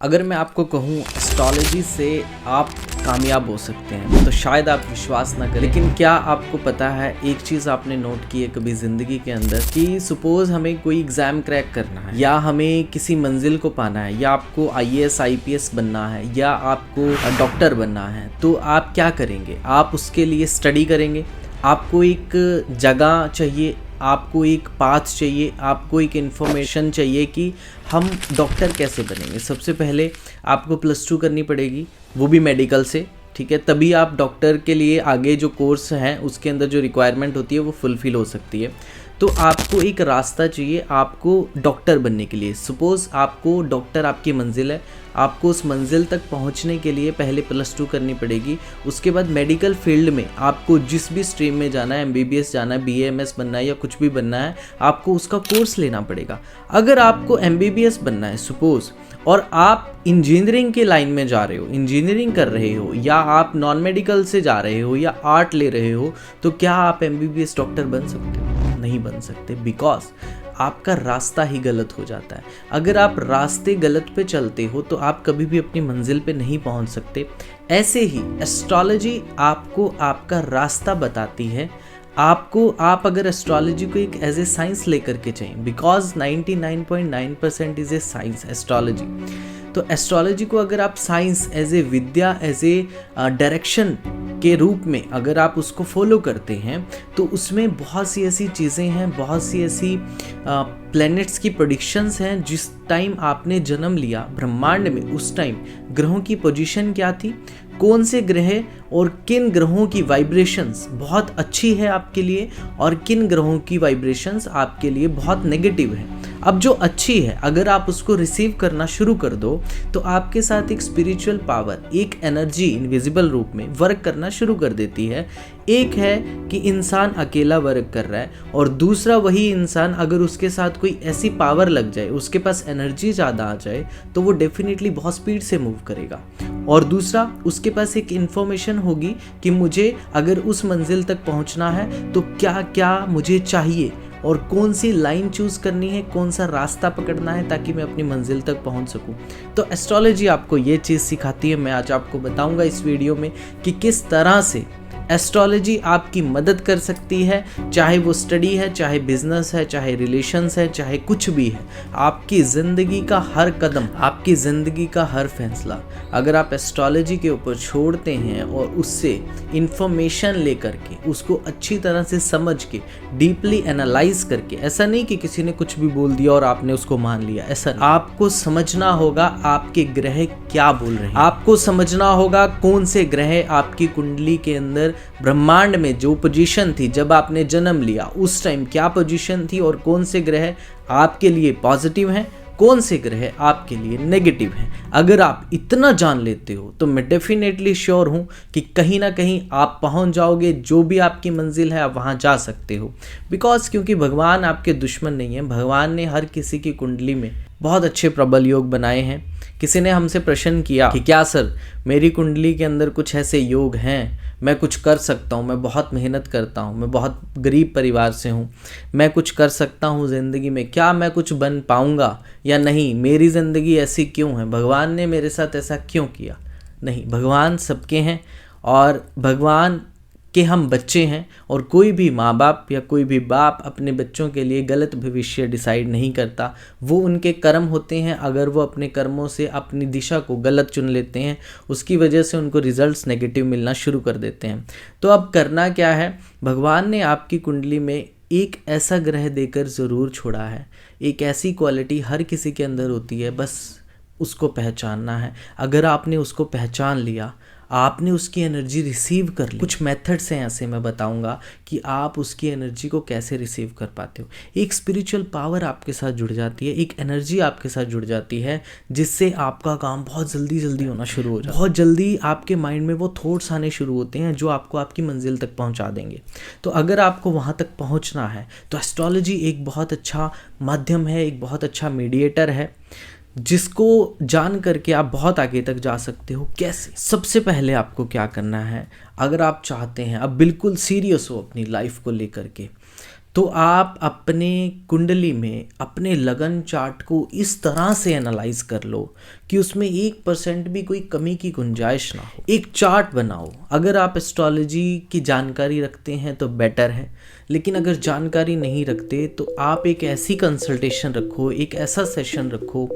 अगर मैं आपको कहूँ एस्ट्रोलॉजी से आप कामयाब हो सकते हैं तो शायद आप विश्वास ना करें, लेकिन क्या आपको पता है एक चीज़ आपने नोट की है कभी ज़िंदगी के अंदर कि सपोज़ हमें कोई एग्ज़ाम क्रैक करना है या हमें किसी मंजिल को पाना है या आपको IAS IPS बनना है या आपको डॉक्टर बनना है, तो आप क्या करेंगे? आप उसके लिए स्टडी करेंगे, आपको एक जगह चाहिए, आपको एक पाथ चाहिए, आपको एक इन्फॉर्मेशन चाहिए कि हम डॉक्टर कैसे बनेंगे। सबसे पहले आपको +2 करनी पड़ेगी, वो भी मेडिकल से, ठीक है, तभी आप डॉक्टर के लिए आगे जो कोर्स हैं उसके अंदर जो रिक्वायरमेंट होती है वो फुलफ़िल हो सकती है। तो आपको एक रास्ता चाहिए आपको डॉक्टर बनने के लिए। सपोज़ आपको डॉक्टर आपकी मंजिल है, आपको उस मंजिल तक पहुंचने के लिए पहले +2 करनी पड़ेगी। उसके बाद मेडिकल फील्ड में आपको जिस भी स्ट्रीम में जाना है, MBBS जाना है, BAMS बनना है या कुछ भी बनना है, आपको उसका कोर्स लेना पड़ेगा। अगर आपको MBBS बनना है सपोज़ और आप इंजीनियरिंग के लाइन में जा रहे हो, इंजीनियरिंग कर रहे हो या आप नॉन मेडिकल से जा रहे हो या आर्ट ले रहे हो, तो क्या आप MBBS डॉक्टर बन सकते हो? नहीं बन सकते, बिकॉज आपका रास्ता ही गलत हो जाता है। अगर आप रास्ते गलत पे चलते हो तो आप कभी भी अपनी मंजिल पे नहीं पहुंच सकते। ऐसे ही एस्ट्रोलॉजी आपको आपका रास्ता बताती है। आप अगर एस्ट्रोलॉजी को एक एज ए साइंस लेकर के चाहिए, because 99.9% is a science astrology. तो एस्ट्रोलॉजी को अगर आप साइंस एज ए विद्या, एज ए डायरेक्शन के रूप में अगर आप उसको फॉलो करते हैं तो उसमें बहुत सी ऐसी चीज़ें हैं, बहुत सी ऐसी प्लैनेट्स की प्रेडिक्शंस हैं। जिस टाइम आपने जन्म लिया ब्रह्मांड में, उस टाइम ग्रहों की पोजीशन क्या थी, कौन से ग्रह और किन ग्रहों की वाइब्रेशंस बहुत अच्छी है आपके लिए और किन ग्रहों की वाइब्रेशंस आपके लिए बहुत नेगेटिव है। अब जो अच्छी है अगर आप उसको रिसीव करना शुरू कर दो तो आपके साथ एक स्पिरिचुअल पावर, एक एनर्जी इनविजिबल रूप में वर्क करना शुरू कर देती है। एक है कि इंसान अकेला वर्क कर रहा है और दूसरा वही इंसान अगर उसके साथ कोई ऐसी पावर लग जाए, उसके पास एनर्जी ज़्यादा आ जाए, तो वो डेफिनेटली बहुत स्पीड से मूव करेगा। और दूसरा उसके पास एक इन्फॉर्मेशन होगी कि मुझे अगर उस मंजिल तक पहुंचना है तो क्या क्या मुझे चाहिए और कौन सी लाइन चूज़ करनी है, कौन सा रास्ता पकड़ना है ताकि मैं अपनी मंजिल तक पहुंच सकूं। तो एस्ट्रोलॉजी आपको ये चीज़ सिखाती है। मैं आज आपको बताऊंगा इस वीडियो में कि किस तरह से एस्ट्रोलॉजी आपकी मदद कर सकती है, चाहे वो स्टडी है, चाहे बिजनेस है, चाहे रिलेशंस है, चाहे कुछ भी है। आपकी ज़िंदगी का हर कदम, आपकी ज़िंदगी का हर फैसला अगर आप एस्ट्रोलॉजी के ऊपर छोड़ते हैं और उससे इंफॉर्मेशन लेकर के उसको अच्छी तरह से समझ के डीपली एनालाइज करके, ऐसा नहीं कि किसी ने कुछ भी बोल दिया और आपने उसको मान लिया, ऐसा नहीं। आपको समझना होगा आपके ग्रह क्या बोल रहे हैं, आपको समझना होगा कौन से ग्रह आपकी कुंडली के अंदर ब्रह्मांड में जो पोजीशन थी जब आपने जन्म लिया उस टाइम क्या पोजीशन थी और कौन से ग्रह आपके लिए पॉजिटिव हैं, कौन से ग्रह आपके लिए नेगेटिव हैं। अगर आप इतना जान लेते हो तो मैं डेफिनेटली श्योर हूँ कि कहीं ना कहीं आप पहुँच जाओगे, जो भी आपकी मंजिल है आप वहाँ जा सकते हो। बिकॉज क्योंकि भगवान आपके दुश्मन नहीं है। भगवान ने हर किसी की कुंडली में बहुत अच्छे प्रबल योग बनाए हैं। किसी ने हमसे प्रश्न किया कि क्या सर मेरी कुंडली के अंदर कुछ ऐसे योग हैं, मैं कुछ कर सकता हूँ, मैं बहुत मेहनत करता हूँ, मैं बहुत गरीब परिवार से हूँ, मैं कुछ कर सकता हूँ ज़िंदगी में, क्या मैं कुछ बन पाऊँगा या नहीं, मेरी ज़िंदगी ऐसी क्यों है, भगवान ने मेरे साथ ऐसा क्यों किया। नहीं, भगवान सबके हैं और भगवान कि हम बच्चे हैं और कोई भी माँ बाप या कोई भी बाप अपने बच्चों के लिए गलत भविष्य डिसाइड नहीं करता। वो उनके कर्म होते हैं, अगर वो अपने कर्मों से अपनी दिशा को गलत चुन लेते हैं उसकी वजह से उनको रिजल्ट्स नेगेटिव मिलना शुरू कर देते हैं। तो अब करना क्या है, भगवान ने आपकी कुंडली में एक ऐसा ग्रह देकर ज़रूर छोड़ा है। एक ऐसी क्वालिटी हर किसी के अंदर होती है, बस उसको पहचानना है। अगर आपने उसको पहचान लिया, आपने उसकी एनर्जी रिसीव कर ली। कुछ मेथड्स हैं ऐसे मैं बताऊंगा कि आप उसकी एनर्जी को कैसे रिसीव कर पाते हो। एक स्पिरिचुअल पावर आपके साथ जुड़ जाती है, एक एनर्जी आपके साथ जुड़ जाती है जिससे आपका काम बहुत जल्दी होना शुरू हो जाता है। बहुत जल्दी आपके माइंड में वो थॉट्स आने शुरू होते हैं जो आपको आपकी मंजिल तक पहुंचा देंगे। तो अगर आपको वहां तक पहुंचना है तो एस्ट्रोलॉजी एक बहुत अच्छा माध्यम है, एक बहुत अच्छा मीडिएटर है जिसको जान करके आप बहुत आगे तक जा सकते हो। कैसे? सबसे पहले आपको क्या करना है, अगर आप चाहते हैं अब बिल्कुल सीरियस हो अपनी लाइफ को लेकर के, तो आप अपने कुंडली में अपने लगन चार्ट को इस तरह से एनालाइज कर लो कि उसमें 1% भी कोई कमी की गुंजाइश ना हो। एक चार्ट बनाओ। अगर आप एस्ट्रोलॉजी की जानकारी रखते हैं तो बेटर है, लेकिन अगर जानकारी नहीं रखते तो आप एक ऐसी कंसल्टेशन रखो, एक ऐसा सेशन रखो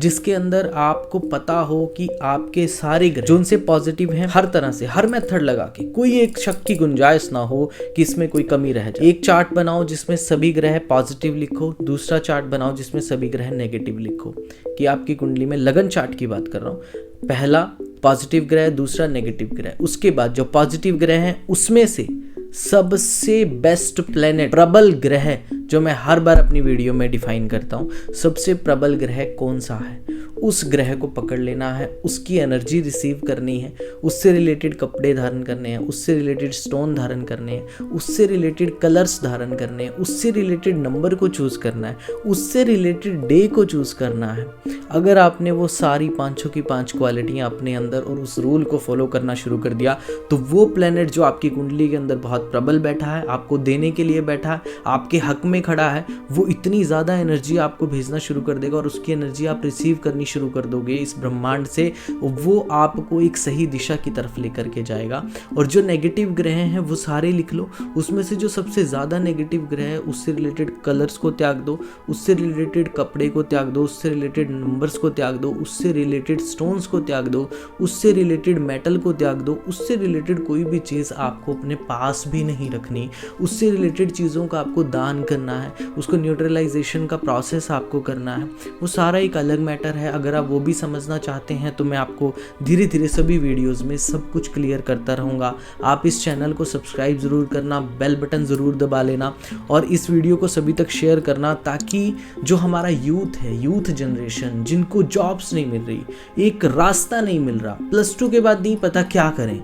जिसके अंदर आपको पता हो कि आपके सारे ग्रह जो उनसे पॉजिटिव हैं, हर तरह से हर मेथड लगा के कोई एक शक की गुंजाइश ना हो कि इसमें कोई कमी रह जाए। एक चार्ट बनाओ जिसमें सभी ग्रह पॉजिटिव लिखो, दूसरा चार्ट बनाओ जिसमें सभी ग्रह नेगेटिव लिखो। कि आपकी कुंडली में लगन चार्ट की बात कर रहा हूँ, पहला पॉजिटिव ग्रह, दूसरा नेगेटिव ग्रह। उसके बाद जो पॉजिटिव ग्रह हैं उसमें से सबसे बेस्ट प्लेनेट, प्रबल ग्रह, जो मैं हर बार अपनी वीडियो में डिफाइन करता हूँ, सबसे प्रबल ग्रह कौन सा है, उस ग्रह को पकड़ लेना है, उसकी एनर्जी रिसीव करनी है, उससे रिलेटेड कपड़े धारण करने हैं, उससे रिलेटेड स्टोन धारण करने हैं, उससे रिलेटेड कलर्स धारण करने हैं, उससे रिलेटेड नंबर को चूज करना है, उससे रिलेटेड डे को चूज करना है। अगर आपने वो सारी पांचों की पांच क्वालिटियां अपने अंदर और उस रूल को फॉलो करना शुरू कर दिया, तो वो प्लेनेट जो आपकी कुंडली के अंदर बहुत प्रबल बैठा है, आपको देने के लिए बैठा है, आपके हक में खड़ा है, वो इतनी ज़्यादा एनर्जी आपको भेजना शुरू कर देगा और उसकी एनर्जी आप रिसीव करनी शुरू कर दोगे इस ब्रह्मांड से, वो आपको एक सही दिशा की तरफ लेकर के जाएगा। और जो नेगेटिव ग्रह हैं वो सारे लिख लो, उसमें से जो सबसे ज़्यादा नेगेटिव ग्रह है उससे रिलेटेड कलर्स को त्याग दो, उससे रिलेटेड कपड़े को त्याग दो, उससे रिलेटेड नंबर्स को त्याग दो, उससे रिलेटेड स्टोन्स को त्याग दो, उससे रिलेटेड मेटल को त्याग दो, उससे रिलेटेड कोई भी चीज़ आपको अपने पास भी नहीं रखनी, उससे रिलेटेड चीज़ों का आपको दान करना है, उसको न्यूट्रलाइजेशन का प्रोसेस आपको करना है। वो सारा एक अलग मैटर है। अगर आप वो भी समझना चाहते हैं तो मैं आपको धीरे धीरे सभी वीडियोस में सब कुछ क्लियर करता रहूँगा। आप इस चैनल को सब्सक्राइब ज़रूर करना, बेल बटन ज़रूर दबा लेना और इस वीडियो को सभी तक शेयर करना, ताकि जो हमारा यूथ है, यूथ जनरेशन, जिनको जॉब्स नहीं मिल रही, एक रास्ता नहीं मिल रहा, +2 के बाद नहीं पता क्या करें,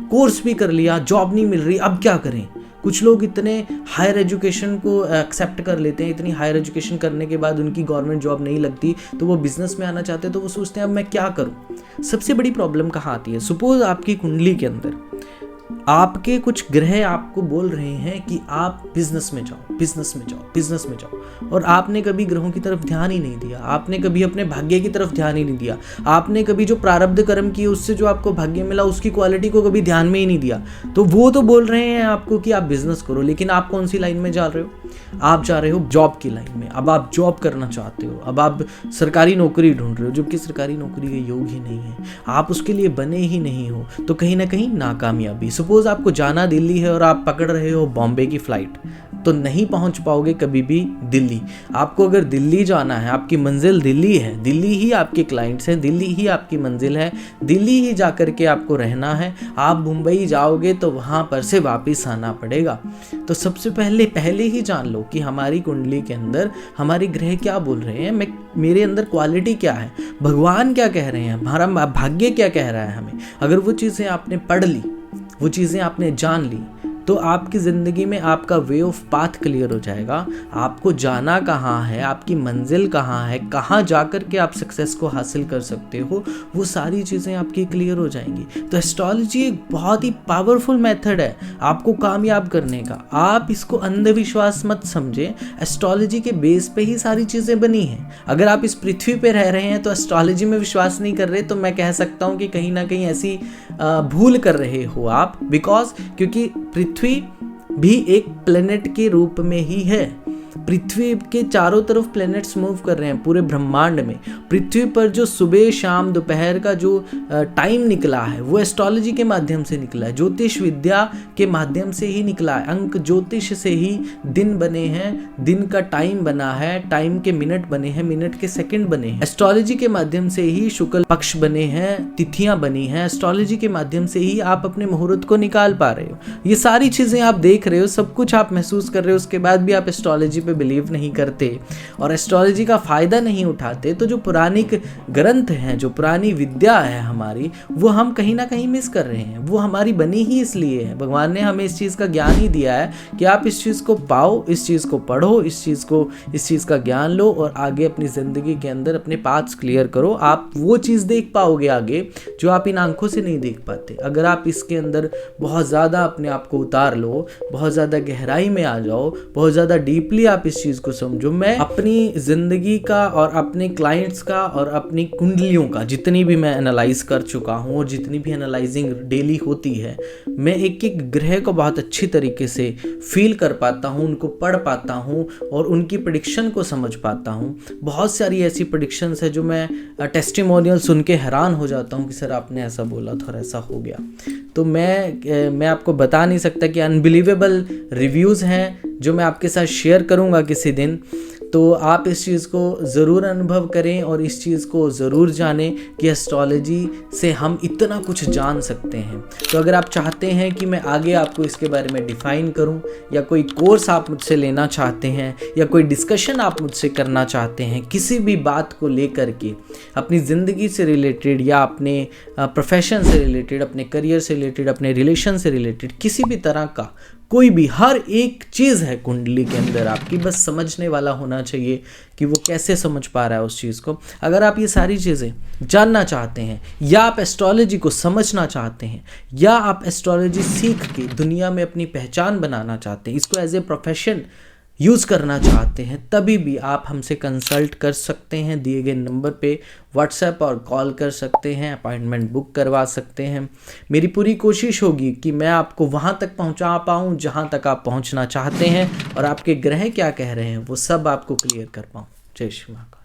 कोर्स भी कर लिया, जॉब नहीं मिल रही, अब क्या करें। कुछ लोग इतने हायर एजुकेशन को एक्सेप्ट कर लेते हैं, इतनी हायर एजुकेशन करने के बाद उनकी गवर्नमेंट जॉब नहीं लगती तो वो बिजनेस में आना चाहते हैं, तो वो सोचते हैं अब मैं क्या करूं। सबसे बड़ी प्रॉब्लम कहाँ आती है? सपोज आपकी कुंडली के अंदर आपके कुछ ग्रह आपको बोल रहे हैं कि आप बिजनेस में जाओ, बिजनेस में जाओ, बिजनेस में जाओ, और आपने कभी ग्रहों की तरफ ध्यान ही नहीं दिया, आपने कभी अपने भाग्य की तरफ ध्यान ही नहीं दिया, आपने कभी जो प्रारब्ध कर्म किए उससे जो आपको भाग्य मिला उसकी क्वालिटी को कभी ध्यान में ही नहीं दिया। तो वो तो बोल रहे हैं आपको कि आप बिजनेस करो, लेकिन आप कौन सी लाइन में जा रहे हो? आप जा रहे हो जॉब की लाइन में। अब आप जॉब करना चाहते हो, अब आप सरकारी नौकरी ढूंढ रहे हो, जबकि सरकारी नौकरी के योग ही नहीं है, आप उसके लिए बने ही नहीं हो, तो कहीं ना कहीं नाकामयाबी। सपोज आपको जाना दिल्ली है और आप पकड़ रहे हो बॉम्बे की फ्लाइट, तो नहीं पहुंच पाओगे कभी भी दिल्ली। आपको अगर दिल्ली जाना है, आपकी मंजिल दिल्ली है, दिल्ली ही आपके क्लाइंट्स हैं, दिल्ली ही आपकी मंजिल है, दिल्ली ही जा कर के आपको रहना है। आप मुंबई जाओगे तो वहाँ पर से वापस आना पड़ेगा। तो सबसे पहले ही जान लो कि हमारी कुंडली के अंदर हमारे ग्रह क्या बोल रहे हैं, मेरे अंदर क्वालिटी क्या है, भगवान क्या कह रहे हैं, हमारा भाग्य क्या कह रहा है हमें। अगर वो चीज़ें आपने पढ़ ली, वो चीज़ें आपने जान ली, तो आपकी ज़िंदगी में आपका वे ऑफ पाथ क्लियर हो जाएगा। आपको जाना कहाँ है, आपकी मंजिल कहाँ है, कहाँ जाकर के आप सक्सेस को हासिल कर सकते हो, वो सारी चीज़ें आपकी क्लियर हो जाएंगी। तो एस्ट्रोलॉजी एक बहुत ही पावरफुल मेथड है आपको कामयाब करने का। आप इसको अंधविश्वास मत समझें, एस्ट्रोलॉजी के बेस पे ही सारी चीज़ें बनी हैं। अगर आप इस पृथ्वी पे रह रहे हैं तो एस्ट्रोलॉजी में विश्वास नहीं कर रहे, तो मैं कह सकता हूँ कि कहीं ना कहीं ऐसी भूल कर रहे हो आप, क्योंकि पृथ्वी भी एक प्लेनेट के रूप में ही है। पृथ्वी के चारों तरफ प्लैनेट्स मूव कर रहे हैं पूरे ब्रह्मांड में। पृथ्वी पर जो सुबह शाम दोपहर का जो टाइम निकला है वो एस्ट्रोलॉजी के माध्यम से निकला है, ज्योतिष विद्या के माध्यम से ही निकला है। अंक ज्योतिष से ही दिन बने हैं, दिन का टाइम बना है, टाइम के मिनट बने हैं, मिनट के सेकंड बने हैं। एस्ट्रोलॉजी के माध्यम से ही शुक्ल पक्ष बने हैं, तिथियां बनी हैं। एस्ट्रोलॉजी के माध्यम से ही आप अपने मुहूर्त को निकाल पा रहे हो। ये सारी चीजें आप देख रहे हो, सब कुछ आप महसूस कर रहे हो, उसके बाद भी आप एस्ट्रोलॉजी पे बिलीव नहीं करते और एस्ट्रोलॉजी का फायदा नहीं उठाते, तो जो पुरानिक ग्रंथ हैं, जो पुरानी विद्या है हमारी, वो हम कहीं ना कहीं मिस कर रहे हैं। वो हमारी बनी ही इसलिए है, भगवान ने हमें इस चीज़ का ज्ञान ही दिया है कि आप इस चीज़ को पाओ, इस चीज़ को पढ़ो, इस चीज़ का ज्ञान लो और आगे अपनी ज़िंदगी के अंदर अपने पाथ्स क्लियर करो। आप वो चीज़ देख पाओगे आगे जो आप इन आंखों से नहीं देख पाते। अगर आप इसके अंदर बहुत ज़्यादा अपने आप को उतार लो, बहुत ज़्यादा गहराई में आ जाओ, बहुत ज़्यादा डीपली आप इस चीज़ को समझो। मैं अपनी ज़िंदगी का और अपने क्लाइंट्स का और अपनी कुंडलियों का जितनी भी मैं एनालाइज कर चुका हूँ और जितनी भी एनालाइजिंग डेली होती है, मैं एक एक ग्रह को बहुत अच्छी तरीके से फील कर पाता हूँ, उनको पढ़ पाता हूँ और उनकी प्रेडिक्शन को समझ पाता हूँ। बहुत सारी ऐसी प्रेडिक्शंस है जो मैं टेस्टिमोनियल सुन के हैरान हो जाता हूँ कि सर आपने ऐसा बोला था और ऐसा हो गया। तो मैं आपको बता नहीं सकता कि अनबिलीवेबल रिव्यूज़ हैं जो मैं आपके साथ शेयर करूँगा किसी दिन। तो आप इस चीज़ को ज़रूर अनुभव करें और इस चीज़ को ज़रूर जानें कि एस्ट्रोलॉजी से हम इतना कुछ जान सकते हैं। तो अगर आप चाहते हैं कि मैं आगे आपको इसके बारे में डिफ़ाइन करूं, या कोई कोर्स आप मुझसे लेना चाहते हैं, या कोई डिस्कशन आप मुझसे करना चाहते हैं किसी भी बात को लेकर के, अपनी ज़िंदगी से रिलेटेड या अपने प्रोफेशन से रिलेटेड, अपने करियर से रिलेटेड, अपने रिलेशन से रिलेटेड, किसी भी तरह का कोई भी, हर एक चीज़ है कुंडली के अंदर आपकी, बस समझने वाला होना चाहिए कि वो कैसे समझ पा रहा है उस चीज़ को। अगर आप ये सारी चीज़ें जानना चाहते हैं, या आप एस्ट्रोलॉजी को समझना चाहते हैं, या आप एस्ट्रोलॉजी सीख के दुनिया में अपनी पहचान बनाना चाहते हैं, इसको एज ए प्रोफेशन यूज़ करना चाहते हैं, तभी भी आप हमसे कंसल्ट कर सकते हैं। दिए गए नंबर पे व्हाट्सएप और कॉल कर सकते हैं, अपॉइंटमेंट बुक करवा सकते हैं। मेरी पूरी कोशिश होगी कि मैं आपको वहाँ तक पहुँचा पाऊँ जहाँ तक आप पहुँचना चाहते हैं, और आपके ग्रह क्या कह रहे हैं वो सब आपको क्लियर कर पाऊँ। जय श्री महाकाल।